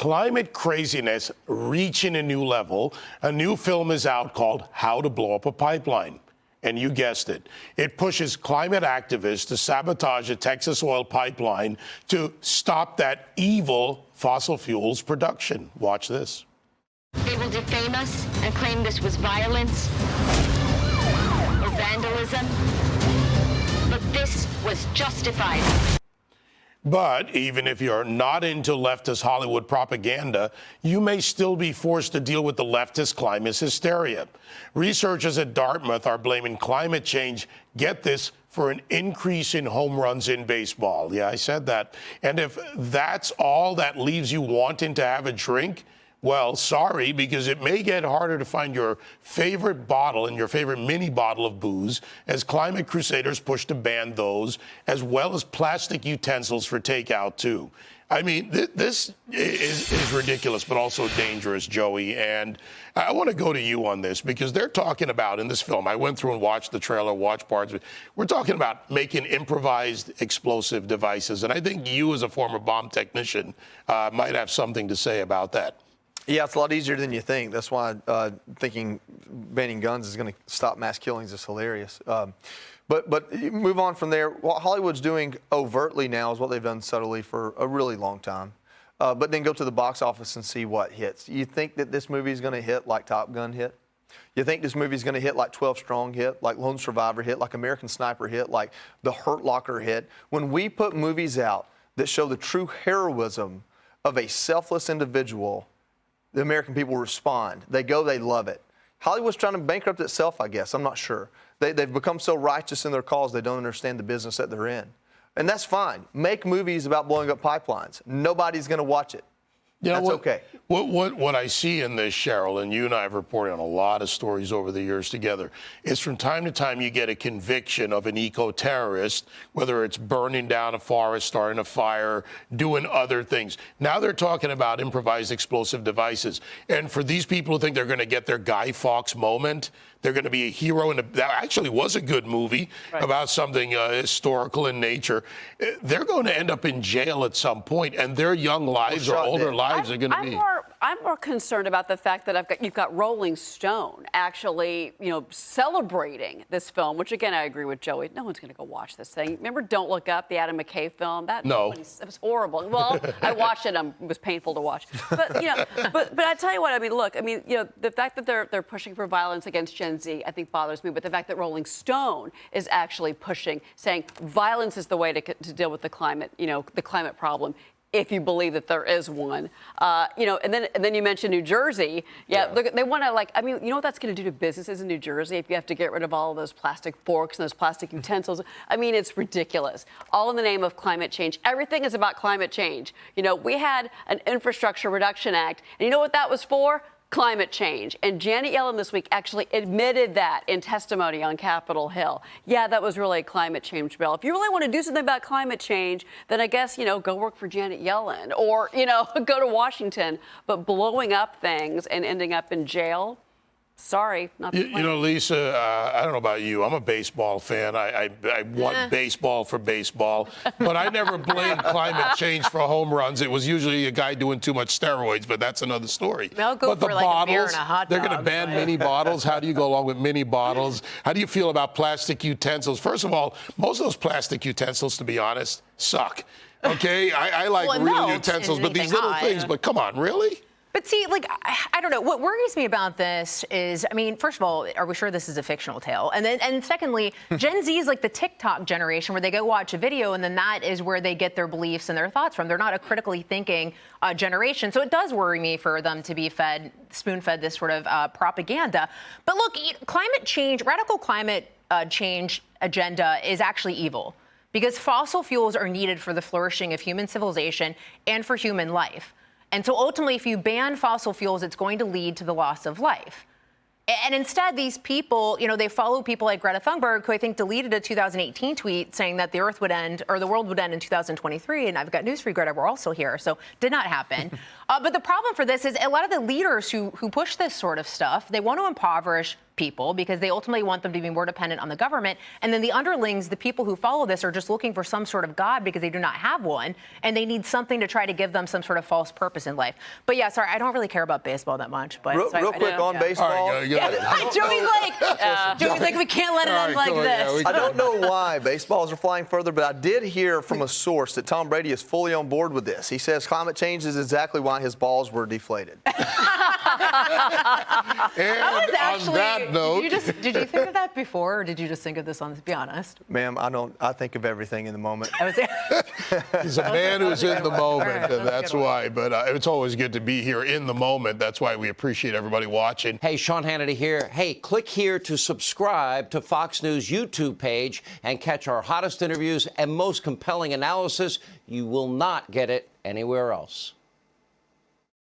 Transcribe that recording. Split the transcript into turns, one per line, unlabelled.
Climate craziness reaching a new level. A new film is out called How to Blow Up a Pipeline. And you guessed it. It pushes climate activists to sabotage a Texas oil pipeline to stop that evil fossil fuels production. Watch this.
They will defame us and claim this was violence or vandalism. But this was justified.
But even if you're not into leftist Hollywood propaganda, you may still be forced to deal with the leftist climate hysteria. Researchers at Dartmouth are blaming climate change, get this, for an increase in home runs in baseball. Yeah, I said that. And if that's all that leaves you wanting to have a drink, well, sorry, because it may get harder to find your favorite bottle and your favorite mini bottle of booze as climate crusaders push to ban those, as well as plastic utensils for takeout, too. I mean, this is ridiculous, but also dangerous, Joey. And I want to go to you on this because they're talking about in this film, I went through and watched the trailer, watched parts of it. We're talking about making improvised explosive devices. And I think you, as a former bomb technician, might have something to say about that.
Yeah, it's a lot easier than you think. That's why thinking banning guns is going to stop mass killings is hilarious. But move on from there. What Hollywood's doing overtly now is what they've done subtly for a really long time. But then go to the box office and see what hits. You think that this movie is going to hit like Top Gun hit? You think this movie is going to hit like 12 Strong hit, like Lone Survivor hit, like American Sniper hit, like The Hurt Locker hit? When we put movies out that show the true heroism of a selfless individual, the American people respond. They go, they love it. Hollywood's trying to bankrupt itself, I guess. I'm not sure. They've become so righteous in their cause, they don't understand the business that they're in. And that's fine. Make movies about blowing up pipelines. Nobody's going to watch it.
You know,
that's okay.
What I see in this, Cheryl, and you and I have reported on a lot of stories over the years together, is from time to time you get a conviction of an eco-terrorist, whether it's burning down a forest, starting a fire, doing other things. Now they're talking about improvised explosive devices. And for these people who think they're going to get their Guy Fawkes moment, they're going to be a hero, and that actually was a good movie about something historical in nature. They're going to end up in jail at some point, and their young lives or older lives are going to be.
I'm more concerned about the fact that you've got Rolling Stone actually, celebrating this film, which again I agree with Joey. No one's going to go watch this thing. Remember "Don't Look Up," the Adam McKay film? It was horrible. Well, I watched it. It was painful to watch. But but I tell you what. I mean, look. I mean, the fact that they're pushing for violence against Gen Z, I think bothers me. But the fact that Rolling Stone is actually pushing, saying violence is the way to deal with the climate, the climate problem, if you believe that there is one, and then you mentioned New Jersey. They want to you know what that's going to do to businesses in New Jersey if you have to get rid of all of those plastic forks and those plastic utensils. I mean, it's ridiculous. All in the name of climate change. Everything is about climate change. We had an Infrastructure Reduction Act, and you know what that was for? Climate change. And Janet Yellen this week actually admitted that in testimony on Capitol Hill. Yeah, that was really a climate change bill. If you really want to do something about climate change, then I guess, go work for Janet Yellen or, go to Washington. But blowing up things and ending up in jail, sorry, not the plan.
Lisa, I don't know about you. I'm a baseball fan. I want baseball for baseball. But I never blamed climate change for home runs. It was usually a guy doing too much steroids, but that's another story.
They'll go
but
for a beer and a hot dog.
They're going to ban mini bottles. How do you go along with mini bottles? How do you feel about plastic utensils? First of all, most of those plastic utensils, to be honest, suck. Okay? I like real utensils, but these little things, but come on, really?
But see, I don't know. What worries me about this is, first of all, are we sure this is a fictional tale? And secondly, Gen Z is like the TikTok generation where they go watch a video and then that is where they get their beliefs and their thoughts from. They're not a critically thinking generation. So it does worry me for them to be spoon-fed this sort of propaganda. But look, climate change, radical climate change agenda is actually evil because fossil fuels are needed for the flourishing of human civilization and for human life. And so ultimately, if you ban fossil fuels, it's going to lead to the loss of life. And instead, these people, they follow people like Greta Thunberg, who I think deleted a 2018 tweet saying that the Earth would end, or the world would end in 2023. And I've got news for you, Greta, we're all still here. So did not happen. But the problem for this is a lot of the leaders who push this sort of stuff, they want to impoverish people because they ultimately want them to be more dependent on the government. And then the underlings, the people who follow this, are just looking for some sort of God because they do not have one, and they need something to try to give them some sort of false purpose in life. But yeah, sorry, I don't really care about baseball that much. But
real quick on baseball.
Joey's like, we can't let it end like this.
I don't know why baseballs are flying further, but I did hear from a source that Tom Brady is fully on board with this. He says climate change is exactly why his balls were deflated.
And on that note,
Did you think of that before, or did you just think of this on this? Be honest.
Ma'am, I think of everything in the moment.
he's a man who's in the moment, and that's why. But it's always good to be here in the moment. That's why we appreciate everybody watching.
Hey, Sean Hannity here. Hey, click here to subscribe to Fox News YouTube page and catch our hottest interviews and most compelling analysis. You will not get it anywhere else.